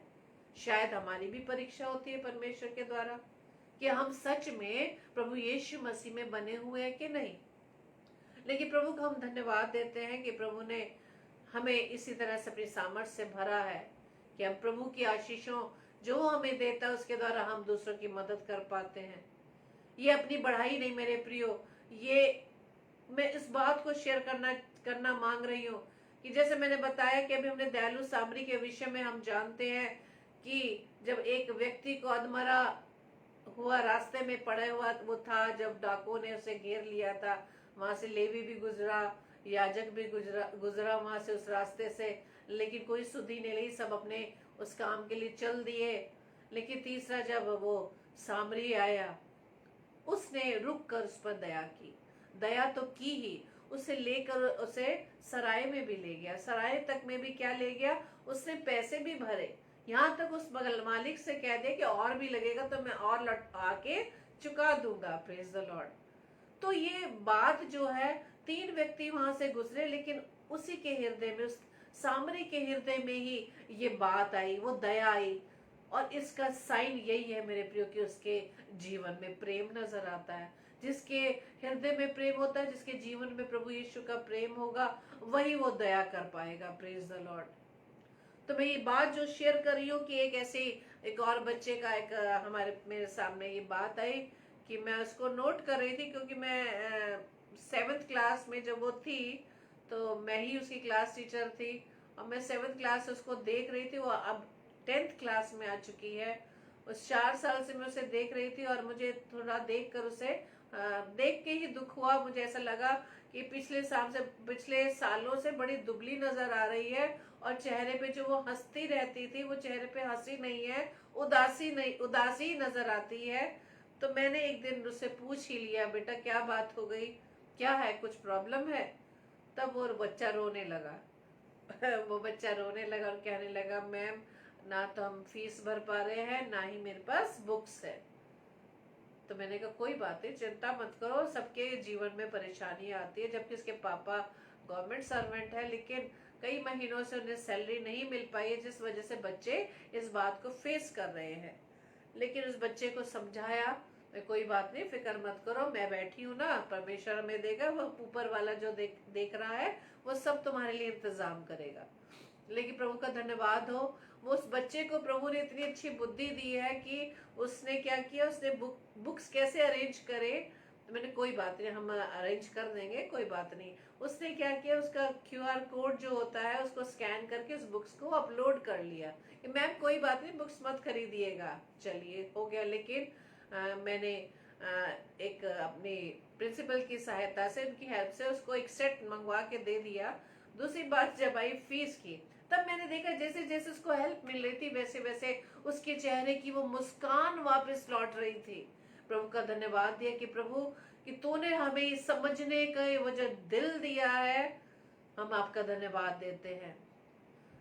शायद हमारी भी परीक्षा होती है परमेश्वर के द्वारा कि हम सच में प्रभु यीशु मसीह में बने हुए हैं कि नहीं। लेकिन प्रभु को हम धन्यवाद देते हैं कि प्रभु ने हमें इसी तरह से अपनी सामर्थ्य से भरा है कि हम प्रभु की आशीषों जो हमें देता है उसके द्वारा हम दूसरों की मदद कर पाते हैं। ये अपनी बढ़ाई नहीं मेरे प्रियो, ये मैं इस बात को शेयर करना मांग रही हूँ कि जैसे मैंने बताया कि अभी हमने दयालु सामरी के विषय में हम जानते हैं कि जब एक व्यक्ति को अधमरा हुआ रास्ते में पड़ा हुआ वो था, जब डाकुओं ने उसे घेर लिया था, वहां से लेवी भी गुजरा, याजक भी गुजरा वहां से उस रास्ते से, लेकिन कोई सुधि नहीं ली, सब अपने उस काम के लिए चल दिए। लेकिन तीसरा जब वो सामरी आया, उसने रुक कर उस पर दया की, दया तो की ही, उसे लेकर उसे सराय में भी ले गया, सराय तक में भी क्या ले गया, उसने पैसे भी भरे, यहाँ तक उस बगल मालिक से कह दे कि और भी लगेगा तो मैं और लौटा के चुका दूंगा। Praise the Lord. तो ये बात जो है, 3 व्यक्ति वहां से गुजरे, लेकिन उसी के हृदय में, उस सामरी के हृदय में ही ये बात आई, वो दया आई, और इसका साइन यही है मेरे प्रियो कि उसके जीवन में प्रेम नजर आता है। जिसके हृदय में प्रेम होता है, जिसके जीवन में प्रभु यीशु का प्रेम होगा, वही वो दया कर पाएगा। Praise the Lord. तो मैं ये बात जो शेयर कर रही हूँ कि एक और बच्चे का मेरे सामने ये बात आई कि मैं उसको नोट कर रही थी, क्योंकि मैं 7th क्लास में जब वो थी तो मैं ही उसकी क्लास टीचर थी, और मैं 7th क्लास उसको देख रही थी। वो अब 10th क्लास में आ चुकी है। उस 4 साल से मैं उसे देख रही थी, और मुझे थोड़ा देख कर उसे देख के ही दुख हुआ। मुझे ऐसा लगा कि पिछले सालों से बड़ी दुबली नजर आ रही है, और चेहरे पे जो वो हंसती रहती थी, वो चेहरे पे हंसी नहीं है, उदासी नजर आती है। तो मैंने एक दिन उससे पूछ ही लिया, बेटा क्या बात हो गई, क्या है, कुछ प्रॉब्लम है? तब वो बच्चा रोने लगा वो बच्चा रोने लगा और कहने लगा, मैम ना तो हम फीस भर पा रहे हैं, ना ही मेरे पास बुक्स है। तो मैंने कहा कोई बात नहीं, चिंता मत करो, सबके जीवन में परेशानी आती है, जबकि इसके पापा गवर्नमेंट सर्वेंट है, लेकिन कई महीनों से उन्हें सैलरी नहीं मिल पाई है, जिस वजह से बच्चे इस बात को फेस कर रहे हैं। लेकिन उस बच्चे को समझाया, कोई बात नहीं, फिक्र मत करो, मैं बैठी हूँ ना, परमेश्वर हमें देगा, वो ऊपर वाला जो देख रहा है वो सब तुम्हारे लिए इंतजाम करेगा। लेकिन प्रभु का धन्यवाद हो, वो उस बच्चे को प्रभु ने इतनी अच्छी बुद्धि दी है कि उसने क्या किया, उसने बुक्स कैसे अरेंज करे। तो मैंने कोई बात नहीं, हम अरेंज कर देंगे, कोई बात नहीं। उसने क्या किया, उसका QR कोड जो होता है उसको स्कैन करके उस बुक्स को अपलोड कर लिया कि मैम कोई बात नहीं, बुक्स मत खरीदिएगा। चलिए हो गया। लेकिन मैंने एक अपनी प्रिंसिपल की सहायता से, उनकी हेल्प से उसको एक सेट मंगवा के दे दिया। दूसरी बात जब आई फीस की, तब मैंने देखा जैसे जैसे उसको हेल्प मिल रही थी वैसे वैसे उसके चेहरे की वो मुस्कान वापस लौट रही थी। प्रभु का धन्यवाद दिया कि प्रभु कि तूने हमें इस समझने का वो जो दिल दिया है, हम आपका धन्यवाद देते हैं।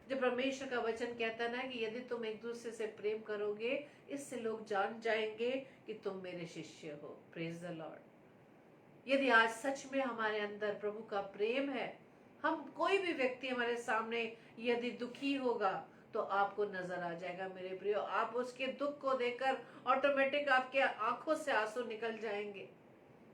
जब परमेश्वर का वचन कहता है ना कि यदि तुम एक दूसरे से प्रेम करोगे, इससे लोग जान जाएंगे कि तुम मेरे शिष्य हो। Praise the Lord. यदि आज सच में हमारे अंदर प्रभु का प्रेम है, हम कोई भी व्यक्ति हमारे सामने यदि दुखी होगा तो आपको नजर आ जाएगा मेरे प्रियो। आप उसके दुख को देखकर ऑटोमेटिक आपके आंखों से आंसू निकल जाएंगे।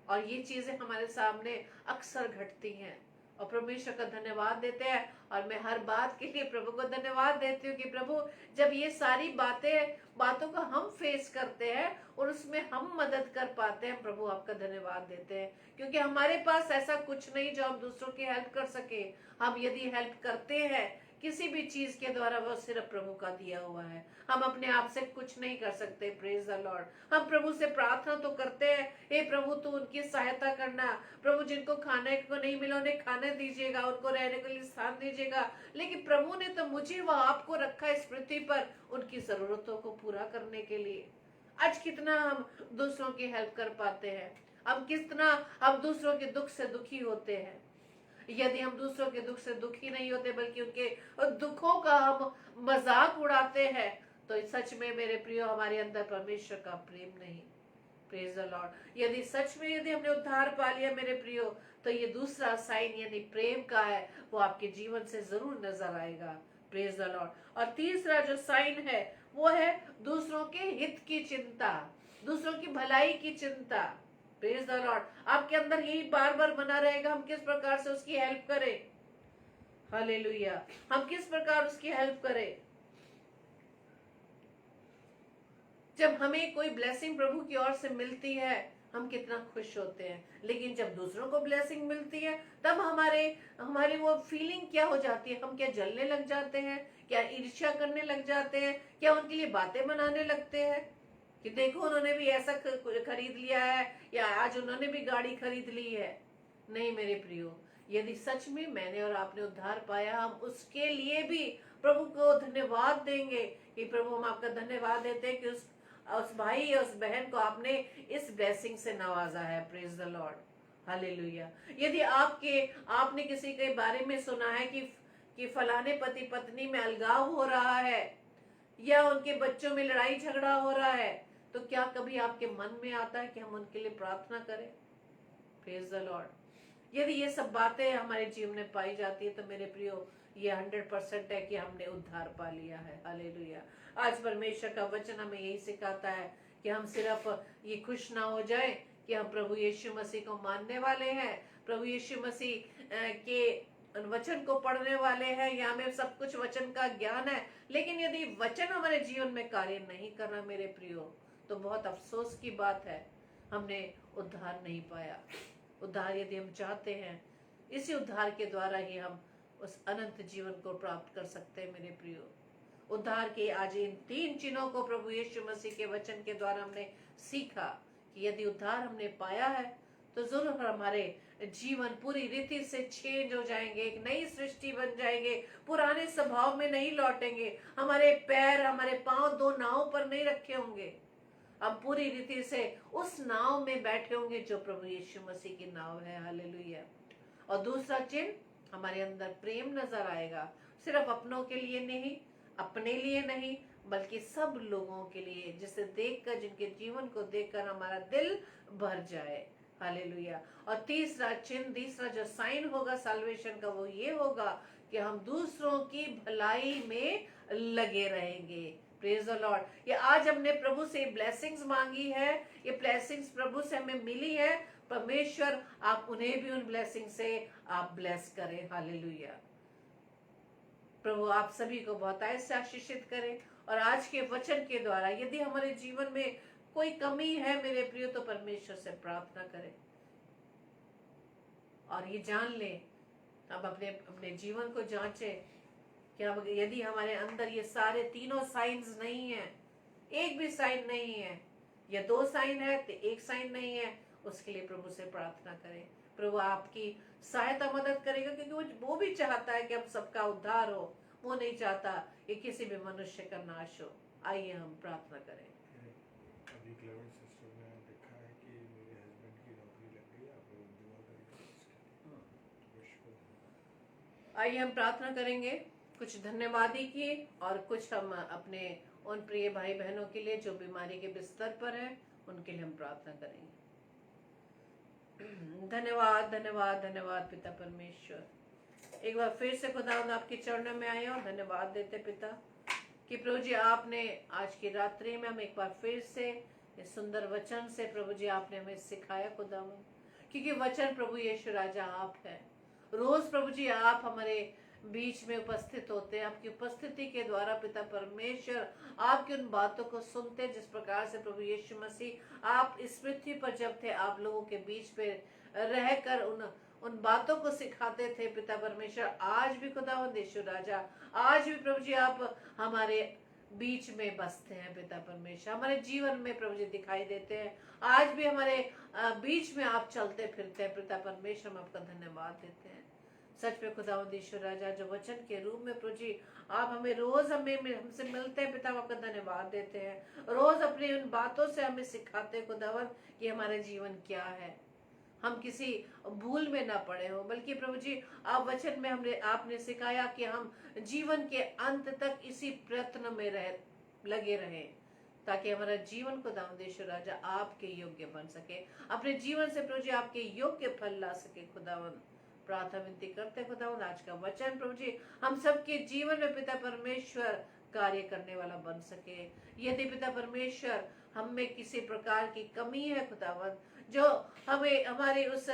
और ये चीजें हमारे सामने अक्सर घटती हैं और परमेश्वर का धन्यवाद देते हैं। और मैं हर बात के लिए प्रभु को धन्यवाद देती हूँ कि प्रभु जब ये सारी बातों को हम फेस करते हैं और उसमें हम मदद कर पाते हैं, प्रभु आपका धन्यवाद देते हैं। क्योंकि हमारे पास ऐसा कुछ नहीं जो हम दूसरों की हेल्प कर सके। हम यदि हेल्प करते हैं किसी भी चीज के द्वारा, वो सिर्फ प्रभु का दिया हुआ है। हम अपने आप से कुछ नहीं कर सकते। Praise the Lord. हम प्रभु से प्रार्थना तो करते हैं, हे प्रभु तू उनकी सहायता करना, प्रभु जिनको खाने को नहीं मिला उन्हें खाने दीजिएगा, उनको रहने के लिए स्थान दीजिएगा। लेकिन प्रभु ने तो मुझे व आपको रखा इस पृथ्वी पर उनकी जरूरतों को पूरा करने के लिए। आज कितना हम दूसरों की हेल्प कर पाते हैं, हम दूसरों के दुख से दुखी होते हैं। यदि हम दूसरों के दुख से दुखी नहीं होते बल्कि उनके दुखों का हम मजाक उड़ाते हैं, तो सच में मेरे प्रियो हमारे अंदर परमेश्वर का प्रेम नहीं। Praise the Lord. यदि सच में यदि हमने उद्धार पा लिया मेरे प्रियो, तो ये दूसरा साइन यानी प्रेम का है, वो आपके जीवन से जरूर नजर आएगा। Praise the Lord. और तीसरा जो साइन है वो है दूसरों के हित की चिंता, दूसरों की भलाई की चिंता। Praise the Lord. आपके अंदर यही बार बार बना रहेगा, हम किस प्रकार से उसकी हेल्प करें। हालेलुया। हम किस प्रकार उसकी हेल्प करें। जब हमें कोई ब्लेसिंग प्रभु की ओर से मिलती है हम कितना खुश होते हैं, लेकिन जब दूसरों को ब्लेसिंग मिलती है तब हमारी वो फीलिंग क्या हो जाती है। हम क्या जलने लग जाते हैं, क्या ईर्ष्या करने लग जाते हैं, क्या उनके लिए बातें बनाने लगते हैं कि देखो उन्होंने भी ऐसा खरीद लिया है या आज उन्होंने भी गाड़ी खरीद ली है। नहीं मेरे प्रियो, यदि सच में मैंने और आपने उद्धार पाया, हम उसके लिए भी प्रभु को धन्यवाद देंगे कि प्रभु हम आपका धन्यवाद देते हैं कि उस भाई या उस बहन को आपने इस ब्लेसिंग से नवाजा है। Praise the Lord. हालेलुया। यदि आपने किसी के बारे में सुना है कि फलाने पति पत्नी में अलगाव हो रहा है या उनके बच्चों में लड़ाई झगड़ा हो रहा है, तो क्या कभी आपके मन में आता है कि हम उनके लिए प्रार्थना करें। Praise the Lord. यदि ये सब बातें हमारे जीवन में पाई जाती है तो मेरे प्रियो ये 100% है कि हमने उद्धार पा लिया है। हालेलुया। आज परमेश्वर का वचन हमें यही सिखाता है कि हम सिर्फ ये खुश ना हो जाए कि हम प्रभु यीशु मसीह को मानने वाले हैं, प्रभु यीशु मसीह के वचन को पढ़ने वाले हैं, या हमें सब कुछ वचन का ज्ञान है, लेकिन यदि वचन हमारे जीवन में कार्य नहीं कर रहा मेरे प्रियो, तो बहुत अफसोस की बात है, हमने उद्धार नहीं पाया। उद्धार यदि हम चाहते हैं, इसी उद्धार के द्वारा ही हम उस अनंत जीवन को प्राप्त कर सकते हैं मेरे प्रियो। उद्धार के आज इन 3 चिन्हों को प्रभु यीशु मसीह के वचन के द्वारा हमने सीखा कि यदि उद्धार हमने पाया है तो जरूर हमारे जीवन पूरी रीति से चेंज हो जाएंगे, एक नई सृष्टि बन जाएंगे, पुराने स्वभाव में नहीं लौटेंगे, हमारे पैर हमारे पांव 2 नाव पर नहीं रखे होंगे, हम पूरी रीति से उस नाव में बैठे होंगे जो प्रभु यीशु मसीह की नाव है। हालेलुया। और दूसरा चिन्ह, हमारे अंदर प्रेम नजर आएगा, सिर्फ अपनों के लिए नहीं, अपने लिए नहीं, बल्कि सब लोगों के लिए, जिसे देखकर, जिनके जीवन को देखकर हमारा दिल भर जाए। हालेलुया। और तीसरा चिन्ह, तीसरा जो साइन होगा साल्वेशन का, वो ये होगा कि हम दूसरों की भलाई में लगे रहेंगे। Praise the Lord. ये आज हमने प्रभु से ब्लेसिंग्स मांगी है, ये ब्लेसिंग्स प्रभु से हमें मिली है। परमेश्वर आप उन्हें भी उन ब्लेसिंग से आप ब्लेस करें। हालेलुया। प्रभु आप सभी को बहुतायत से आशीषित करें। और आज के वचन के द्वारा यदि हमारे जीवन में कोई कमी है मेरे प्रिय, तो परमेश्वर से प्रार्थना करें और ये जान लें, अब अपने अपने जीवन को जांचें कि अब यदि हमारे अंदर ये सारे तीनों साइंस नहीं है, एक भी साइन नहीं है, या 2 साइन है तो 1 साइन नहीं है, उसके लिए प्रभु से प्रार्थना करें। प्रभु आपकी सहायता मदद करेगा, क्योंकि वो भी चाहता है कि हम सबका उद्धार हो। वो नहीं चाहता कि किसी भी मनुष्य का नाश हो। आइए हम प्रार्थना करें। अभी क्लेवेंट सिस्टर ने लिखा है कि मेरे हस्बैंड की नौकरी लग गई, आप लोग दुआ करें इसके लिए। विश्व आइए हम प्रार्थना करेंगे, कुछ धन्यवादी की और कुछ हम अपने उन प्रिय भाई बहनों के लिए जो बीमारी के बिस्तर पर हैं, उनके लिए हम प्रार्थना करेंगे। धन्यवाद धन्यवाद धन्यवाद पिता परमेश्वर। एक बार फिर से खुदावंद आपके चरणों में आए और धन्यवाद देते पिता कि प्रभु जी आपने आज की रात्रि में हम एक बार फिर से इस सुंदर वचन से प्रभु जी आपने हमें सिखाया खुदावंद, क्योंकि वचन प्रभु यीशु राजा आप है। रोज प्रभु जी आप हमारे बीच में उपस्थित होते हैं। आपकी उपस्थिति के द्वारा पिता परमेश्वर आपकी उन बातों को सुनते हैं, जिस प्रकार से प्रभु यीशु मसीह आप इस पृथ्वी पर जब थे, आप लोगों के बीच पे रहकर उन बातों को सिखाते थे पिता परमेश्वर। आज भी खुदावंद यीशु राजा, आज भी प्रभु जी आप हमारे बीच में बसते हैं पिता परमेश्वर, हमारे जीवन में प्रभु जी दिखाई देते हैं। आज भी हमारे बीच में आप चलते फिरते हैं पिता परमेश्वर, हम आपका धन्यवाद देते हैं। सच में खुदावंद यीशु राजा, जो वचन के रूप में प्रभु जी आप हमें रोज हमसे मिलते हैं पिता, हम आपका धन्यवाद देते हैं। रोज अपनी उन बातों से हमें सिखाते हैं खुदावंद कि हमारा जीवन क्या है, हम किसी भूल में ना पड़े हो, बल्कि प्रभु जी आप वचन में आपने सिखाया कि हम जीवन के अंत तक इसी प्रयत्न में लगे रहें, ताकि हमारा जीवन खुदावंद यीशु राजा आपके योग्य बन सके, अपने जीवन से प्रभु जी आपके योग्य फल ला सके। खुदावंद प्रार्थना विनती करते खुदावंद आज का वचन प्रभु जी हम सबके जीवन में पिता परमेश्वर कार्य करने वाला बन सके। यदि पिता परमेश्वर हम में किसी प्रकार की कमी है खुदावंद, जो हमें हमारी उस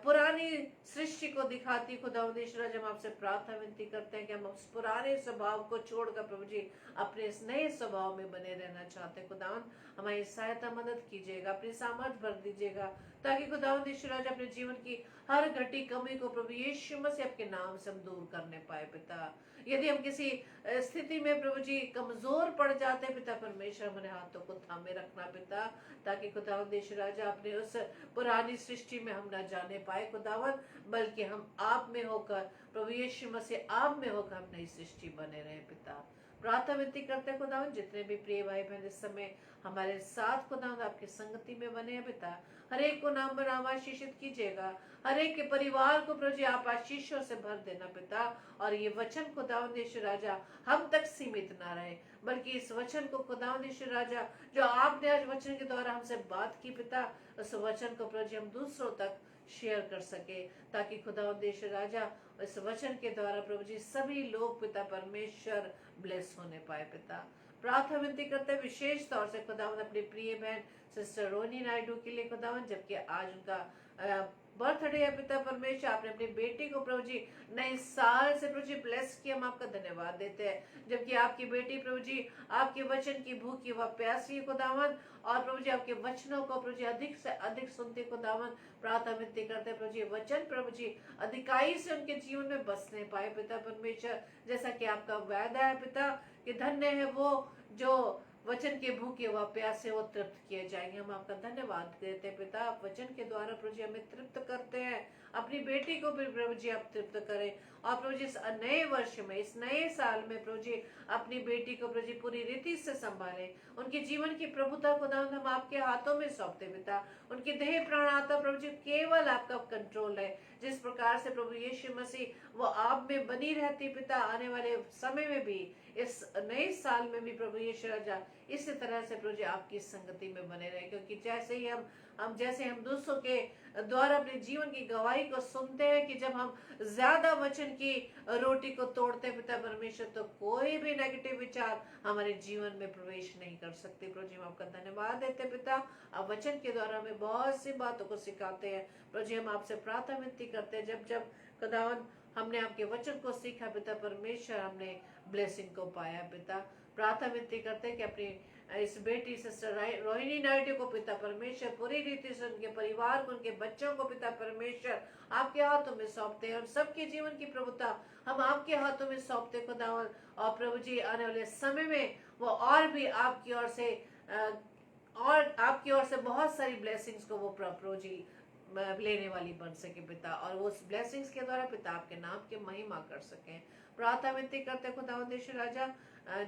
पुरानी सृष्टि को दिखाती खुदावंद यीशु राजा, हम आपसे प्रार्थना विनती करते हैं कि हम उस पुराने स्वभाव को छोड़कर प्रभु जी अपने इस नए स्वभाव में बने रहना चाहते हैं। खुदावंद हमारी सहायता मदद कीजिएगा, अपनी सामर्थ भर दीजिएगा, ताकि खुदावंद यीशु राजा अपने जीवन की हर घटी कमी को प्रभु यीशु मसीह आपके नाम से हम दूर करने पाए पिता। यदि हम किसी स्थिति में प्रभु जी कमजोर पड़ जाते पिता परमेश्वर, हमारे हाथों को थामे रखना पिता, ताकि खुदावंद यीशु राजा अपने उस पुरानी सृष्टि में हम न जाने पाए खुदावंद, बल्कि हम आप में होकर प्रभु यीशु मसीह आप में होकर हम नई सृष्टि बने रहे पिता। प्रार्थना विनती करते हैं खुदावंद, जितने भी प्रिय भाई बहन इस समय हमारे साथ खुदावंद आपकी संगति में बने हैं पिता, हर एक को नाम बनाम आशीषित कीजिएगा, हर एक के परिवार को प्रभु जी आप आशीषों से भर देना पिता। और ये वचन खुदावंद यीशु राजा हम तक सीमित ना रहे, बल्कि इस वचन को खुदावंद यीशु राजा जो आपने आज वचन के द्वारा हमसे बात की पिता, उस वचन को प्रभु जी हम दूसरों तक शेयर कर सके, ताकि खुदावंद यीशु राजा इस वचन के द्वारा प्रभु जी सभी लोग पिता परमेश्वर ब्लेस होने पाए पिता। प्रार्थना विनती करते हैं विशेष तौर से खुदावंद अपनी प्रिय बहन सिस्टर रोनी नायडू के लिए खुदावंद, जबकि आज उनका बर्थडे है पिता परमेश्वर, आपने अपनी बेटी को प्रभु जी नए साल से प्रभु जी ब्लेस किया, हम आपका धन्यवाद देते हैं। जबकि आपकी बेटी प्रभु जी आपके वचन की भूखी व प्यासी खुदावंद, और प्रभु जी आपके वचनों को प्रभु जी अधिक से अधिक सुनते खुदावंद। प्रार्थना विनती करते हैं प्रभु जी वचन प्रभु जी अधिकाई से उनके जीवन में बसने पाए पिता परमेश्वर, जैसा कि आपका वायदा है पिता कि धन्य है वो जो वचन के भूखे व प्यासे वो तृप्त किए जाएंगे। हम आपका धन्यवाद देते हैं पिता, आप वचन के द्वारा प्रभु जी हमें तृप्त करते हैं, अपनी बेटी को भी प्रभु जी आप तृप्त करें, और प्रभु जी इस नए वर्ष में इस नए साल में प्रभु जी अपनी बेटी को प्रभु जी पूरी रीति से संभालें, उनके जीवन की प्रभुता खुदावंद हम आपके हाथों में सौंपते पिता। उनके देह प्राण आत्मा प्रभु जी केवल आपका कंट्रोल है, जिस प्रकार से प्रभु यीशु मसीह वो आप में बनी रहती पिता, आने वाले समय में भी इस नए साल में भी प्रभु यीशु राजा इसी तरह से प्रभु जी आपकी संगति में बने रहे, क्योंकि जैसे ही हम दूसरों के द्वारा अपने जीवन की गवाही को सुनते हैं कि जब हम ज्यादा वचन की रोटी को तोड़ते हैं पिता परमेश्वर, तो कोई भी नेगेटिव विचार हमारे जीवन में प्रवेश नहीं कर सकते। प्रभु जी हम आपका धन्यवाद देते हैं पिता, आप वचन के द्वारा हमें बहुत सी बातों को सिखाते हैं। प्रभु जी हम आपसे प्रार्थना विनती करते हैं, जब खुदावन हमने आपके वचन को सीखा पिता परमेश्वर, हमने ब्लेसिंग को पाया पिता। प्रार्थना विनती करते हैं कि अपनी इस बेटी सिस्टर रोहिणी नायडू को पिता परमेश्वर पूरी रीति से, उनके परिवार को, उनके बच्चों को पिता परमेश्वर आपके हाथों में सौंपते हैं, और सबके जीवन की प्रभुता हम आपके हाथों में सौंपते खुदावन। और प्रभु जी आने वाले समय में वो और भी आपकी ओर से बहुत सारी ब्लेसिंग्स को वो प्रभु जी लेने वाली बन सके पिता, और वो उस ब्लेसिंग्स के द्वारा पिता आपके नाम की महिमा कर सकें। प्रार्थना विनती करते खुदावंद यीशु राजा,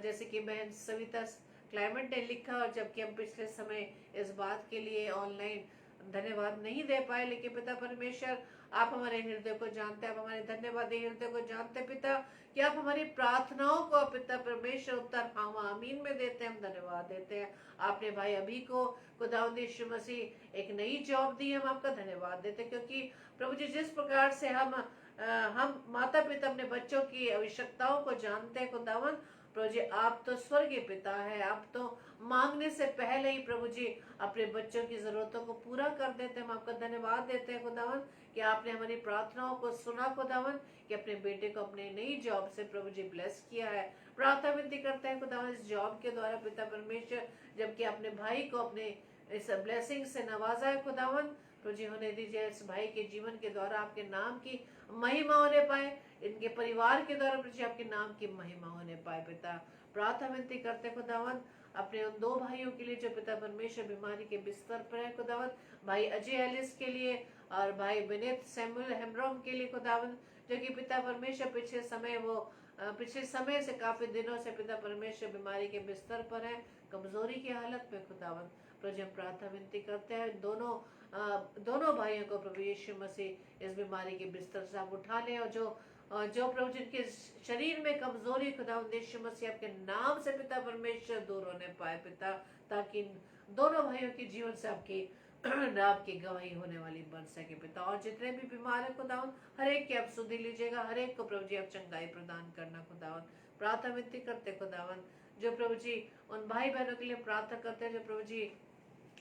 जैसे कि बहन सविता क्लाइमेट ने लिखा, और जबकि हम पिछले समय इस बात के लिए ऑनलाइन धन्यवाद नहीं दे पाए, लेकिन पिता परमेश्वर आप हमारे हृदय को जानते हैं, आप हमारे धन्यवादी हृदय को जानते हैं पिता, कि आप हमारी प्रार्थनाओं को पिता परमेश्वर उत्तर हाँ आमीन में देते हैं, हम धन्यवाद देते हैं। आपने भाई अभी को खुदावंद यीशु मसीह एक नई जॉब दी, हम आपका धन्यवाद देते हैं, क्योंकि प्रभु जी जिस प्रकार से हम माता पिता अपने बच्चों की आवश्यकताओं को जानते हैं खुदावन, प्रभु जी आप तो स्वर्गीय पिता है, आप तो मांगने से पहले ही प्रभु जी अपने बच्चों की जरूरतों को पूरा कर देते हैं। हम आपका धन्यवाद देते हैं खुदावन कि आपने हमारी प्रार्थनाओं को सुना खुदावन, कि अपने बेटे को अपने नई जॉब से प्रभु जी ब्लेस किया है। प्रार्थना विनती करते हैं खुदावन इस जॉब के द्वारा पिता परमेश्वर, जबकि अपने भाई को अपने इस ब्लेसिंग से नवाजा है खुदावन, प्रभु जी होने दीजिए इस भाई के जीवन के द्वारा आपके नाम की महिमा होने पाए, इनके परिवार के द्वारा प्रभु जी आपके नाम की महिमा होने पाए पिता। प्रार्थना विनती करते खुदावन अपने उन दो भाइयों के लिए जो पिता परमेश्वर बीमारी के बिस्तर पर है खुदावन, भाई अजय एलिस के लिए और भाई बेनेथ सैमुअल हेम्ब्रोम के लिए खुदावन, जो कि पिता परमेश्वर पिछले समय से काफी दिनों से पिता परमेश्वर बीमारी के बिस्तर पर है, कमजोरी की हालत में खुदावन। प्रभु हम प्रार्थना विनती करते हैं दोनों भाइयों को प्रभु यीशु मसीह इस बीमारी के बिस्तर से आप उठा लें, और जो प्रभु जिनके शरीर में कमजोरी खुदावंद यीशु मसीह आपके नाम से पिता परमेश्वर दूर होने पाए पिता, ताकि दोनों भाइयों के जीवन से आपकी नाम की गवाही होने वाली बन सके पिता। और जितने भी बीमार है खुदावन हर एक की आप सुधि लीजिएगा, हर एक को प्रभु जी आप चंगाई प्रदान करना खुदावन। प्रार्थना विनती करते खुदावन जो प्रभु जी उन भाई बहनों के लिए प्रार्थना करते हैं जो प्रभु जी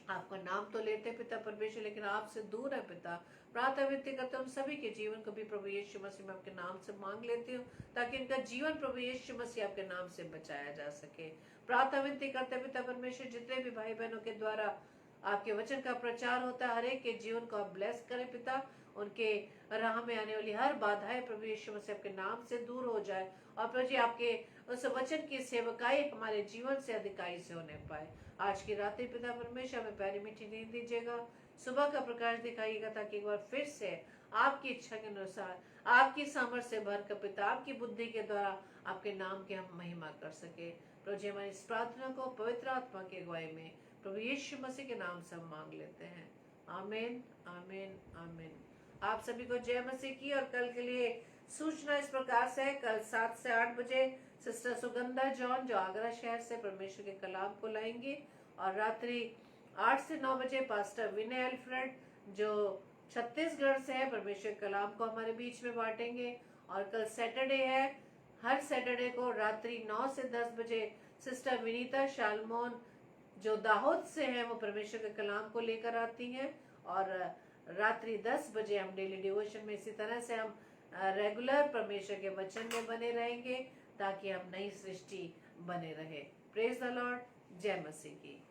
आपका नाम तो लेते हैं पिता परमेश्वर, लेकिन आपसे दूर है पिता। प्रार्थना विनती करते उन सभी के जीवन को भी प्रभु यीशु मसीह में आपके नाम से मांग लेती हूँ, ताकि इनका जीवन प्रभु यीशु मसीह आपके नाम से बचाया जा सके। प्रार्थना विनती करते पिता परमेश्वर जितने भी भाई बहनों के द्वारा आपके वचन का प्रचार होता है, हर एक के जीवन को आप ब्लेस करें पिता, उनके राह में आने वाली हर बाधाएं प्रभु यीशु मसीह आपके नाम से दूर हो जाए, और प्रभु जी आपके उस वचन की सेवकाई हमारे जीवन से अधिकाई से होने पाए। आज की रात पिता परमेश्वर हमें प्यारी मीठी नींद दीजिएगा, सुबह का प्रकाश दिखाइएगा, ताकि एक बार फिर से आपकी इच्छा के अनुसार आपकी सामर्थ्य से भर कर पिता आपकी बुद्धि के द्वारा आपके नाम की हम महिमा कर सके। प्रभु जी हमारी इस प्रार्थना को पवित्र आत्मा की अगुवाई में प्रभु यीशु मसीह के नाम से हम मांग लेते हैं, आमीन आमीन आमीन। आप सभी को जय मसीह की। और कल के लिए सूचना इस प्रकार से है, कल 7 से 8 बजे सिस्टर सुगंधा जॉन जो आगरा शहर से परमेश्वर के कलाम को लाएंगे, और रात्रि 8 से 9 बजे पास्टर विनय अल्फ्रेड जो छत्तीसगढ़ से है परमेश्वर के कलाम को हमारे बीच में बांटेंगे। और कल सैटरडे है, हर सैटरडे को रात्रि 9 से 10 बजे सिस्टर विनीता शालमोन जो दाहोद से हैं वो परमेश्वर के कलाम को लेकर आती हैं, और रात्रि 10 बजे हम डेली डिवोशन में इसी तरह से हम रेगुलर परमेश्वर के वचन में बने रहेंगे, ताकि हम नई सृष्टि बने रहे। प्रेज द लॉर्ड, जय मसीह की।